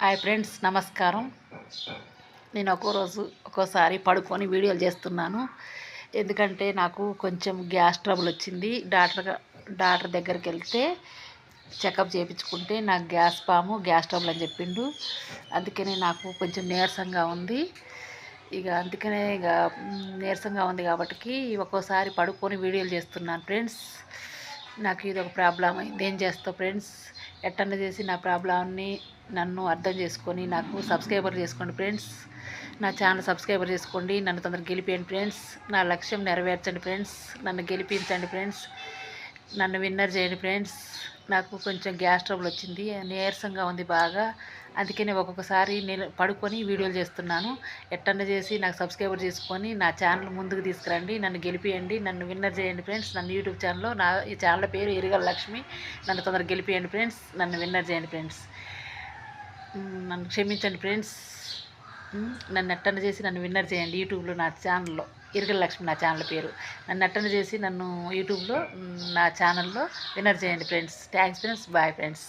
Hi friends, నమస్కారం. నేను ఒక్కోసారి పడుకొని వీడియోలు చేస్తున్నాను. ఎందుకంటే నాకు కొంచెం గ్యాస్ ట్రబుల్ వచ్చింది. డాక్టర్ దగ్గరికి వెళ్తే చెకప్ చేయించుకుంటే నాకు గ్యాస్ ట్రబుల్ అని చెప్పిండు. అందుకనే నాకు కొంచెం నీరసంగా ఉంది. నీరసంగా ఉంది కాబట్టి ఒక్కోసారి పడుకొని వీడియోలు చేస్తున్నాను ఫ్రెండ్స్. నాకు ఇది ఒక ప్రాబ్లం అయింది. ఏం చేస్తావు ఫ్రెండ్స్? ఎట్టన్నా చేసి నా ప్రాబ్లంని నన్ను అర్థం చేసుకొని నాకు సబ్స్క్రైబర్ చేసుకోండి ఫ్రెండ్స్. నా ఛానల్ సబ్స్క్రైబర్ చేసుకోండి. నన్ను తొందరగా గెలిపేయండి ఫ్రెండ్స్. నా లక్ష్యం నెరవేర్చండి ఫ్రెండ్స్. నన్ను గెలిపించండి ఫ్రెండ్స్. నన్ను విన్నర్ చేయండి ఫ్రెండ్స్. నాకు కొంచెం గ్యాస్ ట్రబుల్ వచ్చింది, నీరసంగా ఉంది బాగా. అందుకనే ఒక్కొక్కసారి నేను పడుకొని వీడియోలు చేస్తున్నాను. ఎట్టన్నా చేసి నాకు సబ్స్క్రైబర్ చేసుకొని నా ఛానల్ ముందుకు తీసుకురండి. నన్ను గెలిపియండి, నన్ను విన్నర్ చేయండి ఫ్రెండ్స్. నన్ను యూట్యూబ్ ఛానల్లో ఈ ఛానల్ పేరు ఇరుగల లక్ష్మి. నన్ను తొందరగా గెలిపియండి ఫ్రెండ్స్. నన్ను విన్నర్ చేయండి ఫ్రెండ్స్. నన్ను క్షమించండి ఫ్రెండ్స్. నన్ను ఎట్టన్నా చేసి నన్ను విన్నర్ చేయండి యూట్యూబ్లో. నా ఛానల్లో ఇరుగల లక్ష్మి నా ఛానల్ పేరు. నన్ను ఎట్టన్నా చేసి నన్ను యూట్యూబ్లో నా ఛానల్లో విన్నర్ చేయండి friends. Thanks friends. Bye friends.